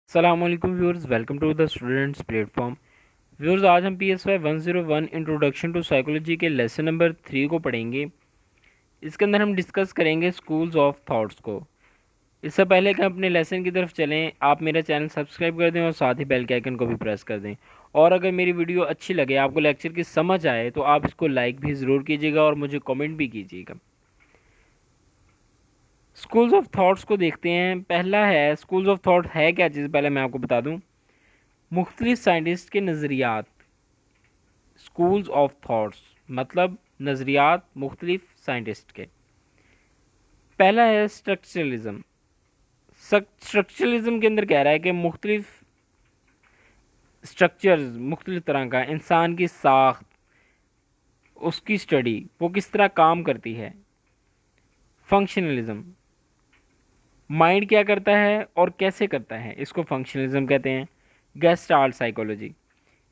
अस्सलामुअलैकुम viewers, welcome to the students platform. Viewers, आज हम PSY 101 इंट्रोडक्शन टू साइकोलॉजी के लेसन नंबर 3 को पढ़ेंगे। इसके अंदर हम डिस्कस करेंगे स्कूल्स ऑफ थॉट्स को। इससे पहले कि हम अपने लेसन की तरफ चलें, आप मेरा चैनल सब्सक्राइब कर दें और साथ ही बेल के आइकन को भी प्रेस कर दें। और अगर मेरी वीडियो अच्छी लगे, आपको लेक्चर की समझ आए, तो आप इसको लाइक भी ज़रूर कीजिएगा और मुझे कमेंट भी कीजिएगा। स्कूल्स ऑफ थॉट्स को देखते हैं। पहला है, स्कूल्स ऑफ थॉट है क्या चीज़, पहले मैं आपको बता दूं। मुख्तलिफ साइंटिस्ट के नज़रियात। स्कूल्स ऑफ थॉट्स मतलब नज़रियात मुख्तलिफ साइंटिस्ट के। पहला है स्ट्रक्चरलिज्म। स्ट्रक्चरलिज्म के अंदर कह रहा है कि मुख्तलिफ स्ट्रक्चर्स, मुख्तलिफ तरह का इंसान की साख्त, उसकी स्टडी, वो किस तरह काम करती है। फंक्शनलिज्म, माइंड क्या करता है और कैसे करता है, इसको फंक्शनलिज्म कहते हैं। गेस्टाल्ट साइकोलॉजी,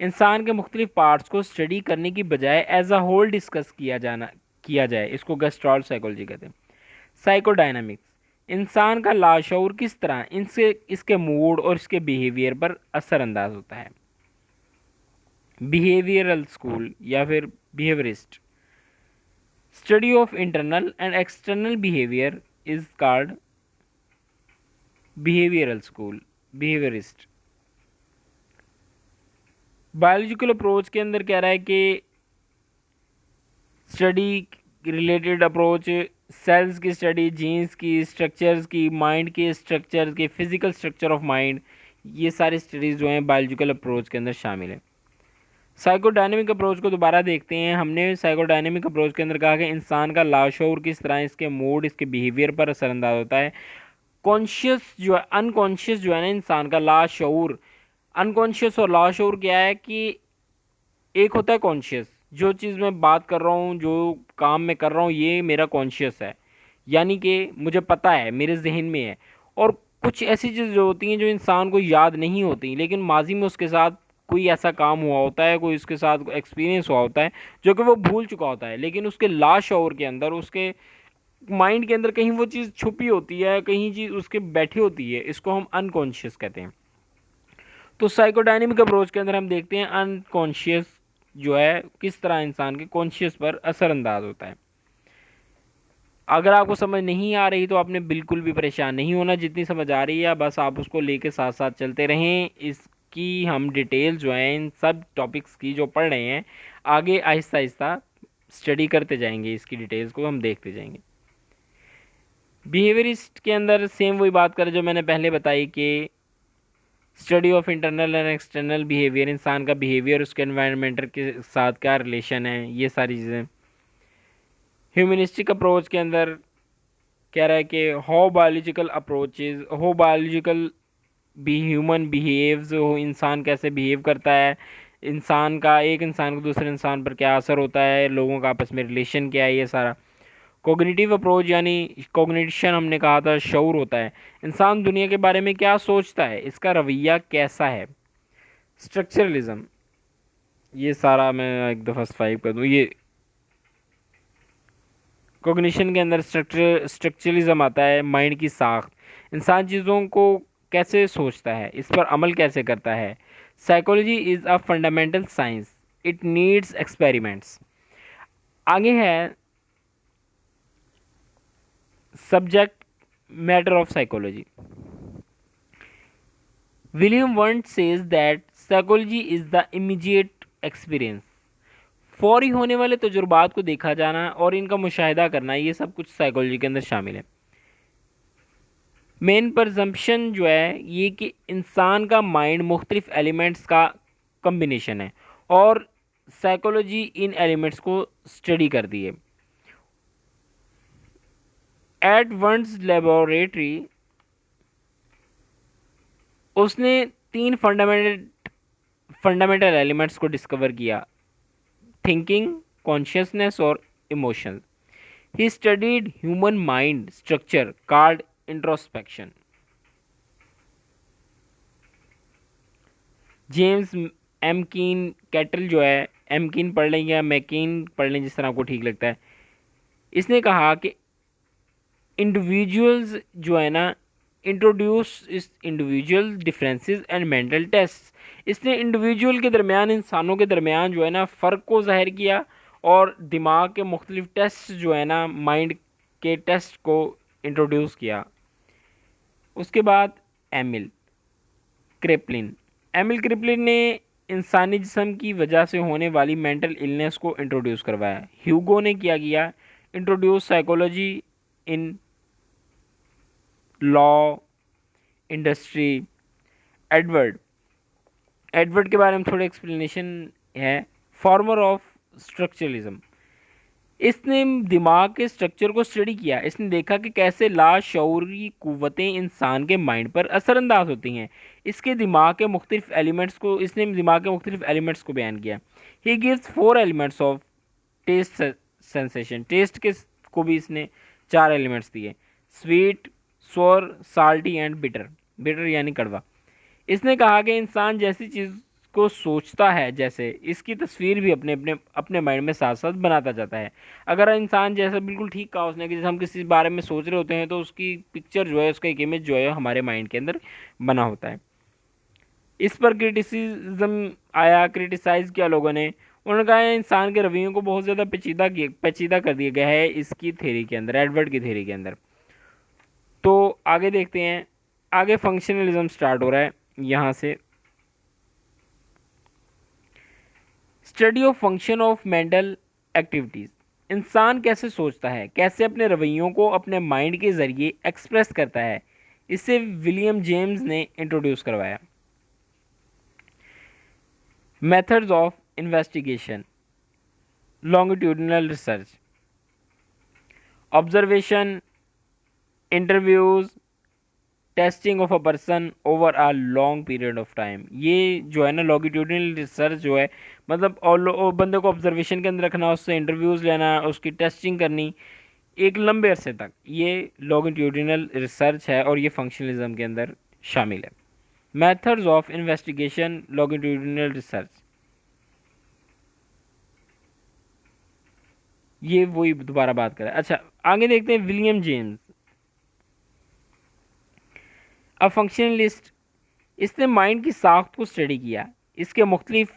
इंसान के मुख्तलिफ पार्ट्स को स्टडी करने की बजाय एज अ होल डिस्कस किया जाए, इसको गेस्टाल्ट साइकोलॉजी कहते हैं। साइकोडायनामिक्स, इंसान का लाशऊर किस तरह इनसे इसके मूड और इसके बिहेवियर पर असरअंदाज होता है। बिहेवियरल स्कूल या फिर behaviourist, study of internal and external behaviour is called behavioural school, behaviourist. Biological approach के अंदर कह रहा है कि स्टडी रिलेटेड अप्रोच, सेल्स की स्टडी, जीन्स की, स्ट्रक्चर्स की, माइंड के स्ट्रक्चर्स के, फिजिकल स्ट्रक्चर ऑफ माइंड, ये सारी स्टडीज़ जो हैं बायोलॉजिकल अप्रोच के अंदर शामिल है। साइकोडायनेमिक अप्रोच को दोबारा देखते हैं। हमने साइकोडायनेमिक अप्रोच के अंदर कहा कि इंसान का लाशऊर किस तरह इसके मूड, इसके बिहेवियर पर असरअंदाज होता है। कॉन्शियस जो है, अनकॉन्शियस जो है ना इंसान का लाशऊर, अनकॉन्शियस और लाशऊर क्या है कि एक होता है कॉन्शियस, जो चीज़ मैं बात कर रहा हूँ, जो काम मैं कर रहा हूँ, ये मेरा कॉन्शियस है, यानी कि मुझे पता है, मेरे जहन में है। और कुछ ऐसी चीज़ें जो होती हैं जो इंसान को याद नहीं होती, लेकिन माजी में उसके साथ कोई ऐसा काम हुआ होता है, कोई उसके साथ एक्सपीरियंस हुआ होता है जो कि वो भूल चुका होता है, लेकिन उसके लाशऊर के अंदर, उसके माइंड के अंदर कहीं वो चीज़ छुपी होती है, कहीं चीज़ उसके बैठी होती है। इसको हम अनकॉन्शियस कहते हैं। तो साइकोडायनेमिक अप्रोच के अंदर हम देखते हैं अनकॉन्शियस जो है किस तरह इंसान के कॉन्शियस पर असरअंदाज होता है। अगर आपको समझ नहीं आ रही तो आपने बिल्कुल भी परेशान नहीं होना, जितनी समझ आ रही है बस आप उसको लेके साथ साथ चलते रहें। इसकी हम डिटेल जो है इन सब टॉपिक्स की जो पढ़ रहे हैं, आगे आहिस्ता आहिस्ता स्टडी करते जाएंगे, इसकी डिटेल्स को हम देखते जाएंगे। बिहेवियरिस्ट के अंदर सेम वही बात करें जो मैंने पहले बताई कि study of internal and external behaviour, इंसान का बिहेवियर उसके एनवायरनमेंट के साथ क्या रिलेशन है, ये सारी चीज़ें। ह्यूमनिस्टिक अप्रोच के अंदर कह रहा है कि how biological be human behaves, हो इंसान कैसे बिहेव करता है, इंसान का, एक इंसान को दूसरे इंसान पर क्या असर होता है, लोगों का आपस में रिलेशन क्या है, ये सारा। कोग्निटिव अप्रोच यानी कोग्निशन, हमने कहा था शऊर होता है, इंसान दुनिया के बारे में क्या सोचता है, इसका रवैया कैसा है। स्ट्रक्चरलिज्म, ये सारा मैं एक दफ़ा स्वाइप कर दूँ। ये कोग्निशन के अंदर स्ट्रक्चरलिज्म आता है, माइंड की साख्त, इंसान चीज़ों को कैसे सोचता है, इस पर अमल कैसे करता है। Psychology is a fundamental science, it needs experiments. आगे है subject matter of psychology. William want says that psychology is the immediate experience, फौरी होने वाले तजुर्बात को देखा जाना और इनका मुशाहिदा करना, ये सब कुछ साइकोलॉजी के अंदर शामिल है। मेन परजम्पशन जो है ये कि इंसान का माइंड मुख्तलिफ एलिमेंट्स का कम्बिनेशन है और साइकोलॉजी इन एलिमेंट्स को स्टडी करती है। एट वंस लेबोरेटरी, उसने तीन फंडामेंटल एलिमेंट्स को डिस्कवर किया, थिंकिंग, कॉन्शियसनेस और emotion. He studied human mind structure called introspection. James McKeen Cattell जो है, एम कीन पढ़ लें या मैकीन पढ़ लें, जिस तरह आपको ठीक लगता है, इसने कहा कि इंडिविजुअल्स जो है ना, इंट्रोड्यूस इस individual differences and mental test. इसने इंडिविजुअल के दरमियान, इंसानों के दरमियान जो है ना फ़र्क को ज़ाहिर किया, और दिमाग के मुख्तलिफ टेस्ट जो है ना, माइंड के टेस्ट को इंट्रोड्यूस किया। उसके बाद एमिल क्रेपलिन। एमिल क्रेपलिन ने इंसानी जिस्म की वजह से होने वाली मेंटल इलनेस को इंट्रोड्यूस करवाया। ह्यूगो ने क्या किया, introduce psychology in law, industry. Edward Edward के बारे में थोड़ी एक्सप्लेनेशन है। Farmer of structuralism. इसने दिमाग के स्ट्रक्चर को स्टडी किया। इसने देखा कि कैसे लाशऊरी कुव्वतें इंसान के माइंड पर असरअंदाज होती हैं। इसने दिमाग के मुख्तलिफ एलिमेंट्स को बयान किया। He gives 4 elements of taste sensation. Taste के को भी इसने 4 एलिमेंट्स दिए, स्वीट, सोर, साल्टी एंड बिटर। बिटर यानी कड़वा। इसने कहा कि इंसान जैसी चीज़ को सोचता है, जैसे इसकी तस्वीर भी अपने अपने अपने माइंड में साथ साथ बनाता जाता है। अगर इंसान जैसा बिल्कुल ठीक कहा उसने कि जैसे हम किसी बारे में सोच रहे होते हैं तो उसकी पिक्चर जो है, उसका एक इमेज जो है हमारे माइंड के अंदर बना होता है। इस पर क्रिटिसिज्म आया, क्रिटिसाइज़ किया लोगों ने। उन्होंने कहा इंसान के रवैयों को बहुत ज़्यादा पेचीदा कर दिया गया है इसकी थ्योरी के अंदर, एडवर्ड की थ्योरी के अंदर। तो आगे देखते हैं। आगे फंक्शनलिज्म स्टार्ट हो रहा है यहाँ से। Study of function of mental activities. इंसान कैसे सोचता है, कैसे अपने रवैयों को अपने माइंड के ज़रिए एक्सप्रेस करता है, इसे विलियम जेम्स ने इंट्रोड्यूस करवाया। Methods of investigation, longitudinal research, observation, interviews, testing of a person over a long period of time. ये जो है ना लॉन्गिट्यूडिनल रिसर्च जो है, मतलब और बंदे को ऑब्जर्वेशन के अंदर रखना, उससे इंटरव्यूज़ लेना, उसकी टेस्टिंग करनी एक लंबे अरसे तक, ये लॉन्गिट्यूडिनल रिसर्च है और ये फंक्शनलिज्म के अंदर शामिल है। Methods of investigation, longitudinal research, ये वही दोबारा बात करें। अच्छा, आगे देखते हैं विलियम जेम्स, अ फंक्शनलिस्ट। इसने माइंड की साख्त को स्टडी किया। इसके मुख्तलिफ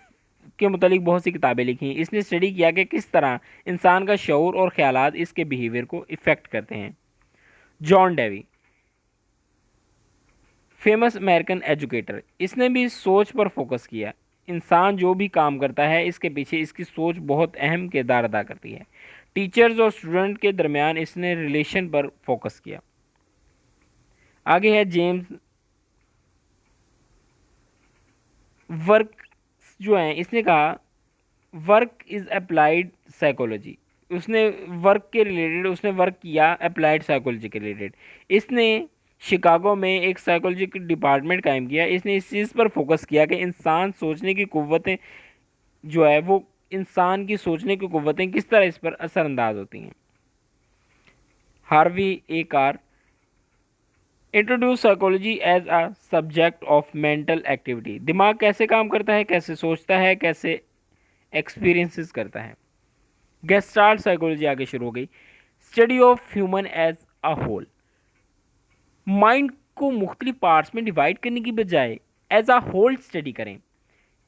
के मुतालिक बहुत सी किताबें लिखी। इसने स्टडी किया कि किस तरह इंसान का शऊर और ख्यालात इसके बिहेवियर को इफ़ेक्ट करते हैं। John Dewey, famous American educator. इसने भी सोच पर फोकस किया। इंसान जो भी काम करता है इसके पीछे इसकी सोच बहुत अहम किरदार अदा करती है। टीचर्स और स्टूडेंट के दरमियान इसने रिलेशन पर फोकस किया। आगे है जेम्स वर्क जो है, इसने कहा वर्क इज़ अप्लाइड साइकोलॉजी। उसने वर्क के रिलेटेड उसने वर्क किया अप्लाइड साइकोलॉजी के रिलेटेड। इसने शिकागो में एक साइकोलॉजी का डिपार्टमेंट कायम किया। इसने इस चीज़ पर फोकस किया कि इंसान सोचने की कुव्वतें जो है वो इंसान की सोचने की कुव्वतें किस तरह इस पर असरअंदाज होती हैं। Harvey A Carr introduce psychology as a subject of mental activity. दिमाग कैसे काम करता है, कैसे सोचता है, कैसे एक्सपीरियंसेस करता है। गेस्टाल्ट साइकोलॉजी आगे शुरू हो गई। Study of human as a whole. Mind को मुख्तलिफ पार्ट्स में डिवाइड करने की बजाय एज अ होल स्टडी करें।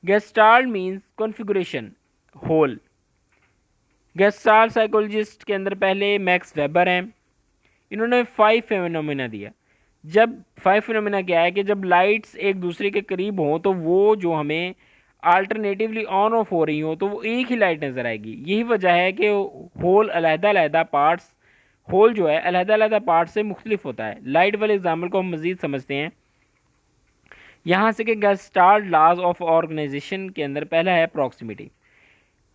Gestalt means configuration, whole. Gestalt psychologist के अंदर पहले मैक्स वेबर हैं। इन्होंने 5 फेनोमेना दिया। जब 5 फेनोमेना क्या है कि जब लाइट्स एक दूसरे के करीब हों तो वो जो हमें अल्टरनेटिवली ऑन ऑफ हो रही हो तो वो एक ही लाइट नज़र आएगी। यही वजह है कि होल अलहदा पार्ट्स, होल जो है अलहदा पार्ट्स से मुख्तलिफ होता है। लाइट वाले एग्जाम्पल को हम मज़ीद समझते हैं यहाँ से कि गेस्टाल्ट लॉज ऑफ ऑर्गेनाइजेशन के अंदर पहला है proximity.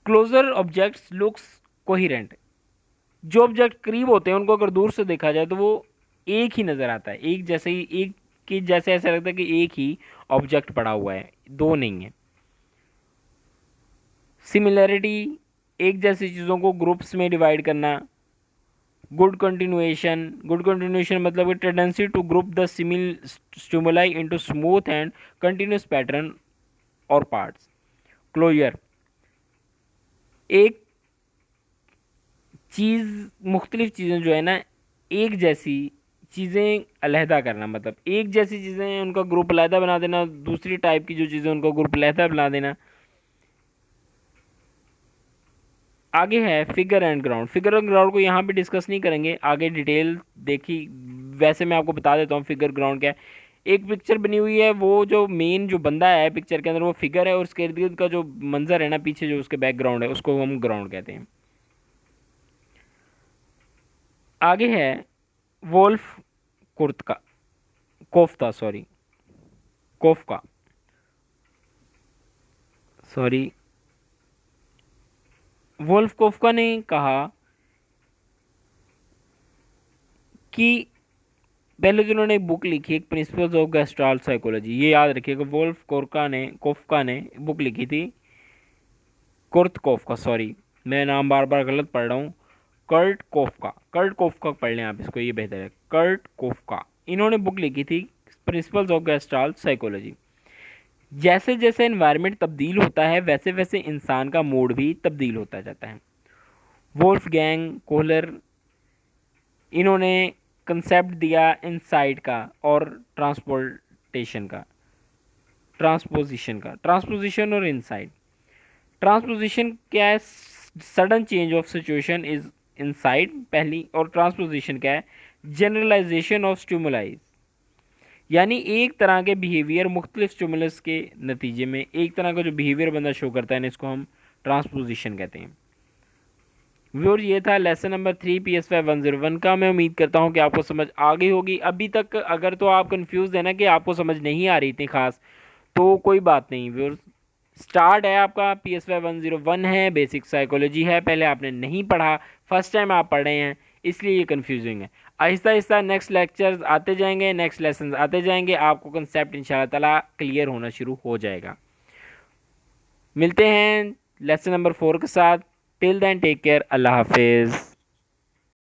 Closer objects looks coherent. जो ऑब्जेक्ट करीब होते हैं उनको अगर दूर से देखा जाए तो वो एक ही नज़र आता है, एक जैसे ही, एक की जैसे ऐसा लगता है कि एक ही ऑब्जेक्ट पड़ा हुआ है, दो नहीं है। सिमिलैरिटी, एक जैसी चीज़ों को ग्रुप्स में डिवाइड करना। गुड कंटिन्यूएशन मतलब tendency to group the similar stimuli into smooth and continuous pattern और पार्ट्स। क्लोजर, एक चीज़, मुख्तलिफ चीज़ें जो है ना एक जैसी चीज़ें अलहदा करना, मतलब एक जैसी चीज़ें हैं उनका ग्रुप अलहदा बना देना, दूसरी टाइप की जो चीज़ें उनका ग्रुप अलहदा बना देना। आगे है figure and ground. Figure and ground को यहाँ पे डिस्कस नहीं करेंगे, आगे डिटेल देखी। वैसे मैं आपको बता देता हूँ फिगर ग्राउंड क्या है। एक पिक्चर बनी हुई है, वो जो मेन जो बंदा है पिक्चर के अंदर वो फिगर है, और उसके इर्द गिर्द का जो मंजर है ना पीछे, जो उसके बैकग्राउंड है, उसको हम ग्राउंड कहते हैं। आगे है वोल्फ कुर्तका kofta sorry Koffka sorry Wolf Koffka ने कहा कि पहले तो उन्होंने एक बुक लिखी, एक प्रिंसिपल्स ऑफ गेस्टाल्ट साइकोलॉजी, ये याद रखिएगा। वोल्फ कोफ्का ने बुक लिखी थी। कुर्त कोफ्का सॉरी, मैं नाम बार बार गलत पढ़ रहा हूँ। कर्ट कोफ्का पढ़ लें आप इसको, ये बेहतर है। कर्ट कोफ्का, इन्होंने बुक लिखी थी प्रिंसिपल्स ऑफ गेस्टाल्ट साइकोलॉजी। जैसे जैसे एनवायरनमेंट तब्दील होता है वैसे वैसे इंसान का मूड भी तब्दील होता जाता है। वोल्फ गैंग कोहलर, इन्होंने कंसेप्ट दिया इनसाइट का और ट्रांसपोर्टेशन का ट्रांसपोजिशन और इनसाइट। ट्रांसपोजिशन क्या है? Sudden change of situation is insight पहली, और ट्रांसपोजिशन क्या है? जनरलाइजेशन ऑफ स्टिमुलाइज, यानी एक तरह के बिहेवियर मुख्तलिफ स्टिमुलस के नतीजे में एक तरह का जो बिहेवियर बंदा शो करता है ना, इसको हम ट्रांसपोजिशन कहते हैं। व्यूअर्स, ये था लेसन नंबर 3 PSY 101 का। मैं उम्मीद करता हूँ कि आपको समझ आ गई होगी। अभी तक अगर तो आप कंफ्यूज है ना कि आपको समझ नहीं आ रही इतनी खास, तो कोई बात नहीं व्यूअर्स। स्टार्ट है आपका, PSY 101 है, बेसिक साइकोलॉजी है, पहले आपने नहीं पढ़ा, फर्स्ट टाइम आप पढ़ रहे हैं, इसलिए ये कन्फ्यूजिंग है। आहिस्ता आहिस्ता नेक्स्ट लेक्चर्स आते जाएंगे, नेक्स्ट लेसन आते जाएंगे, आपको कंसेप्ट इंशाल्लाह ताला क्लियर होना शुरू हो जाएगा। मिलते हैं लेसन नंबर 4 के साथ। टिल देन टेक केयर, अल्लाह हाफिज़।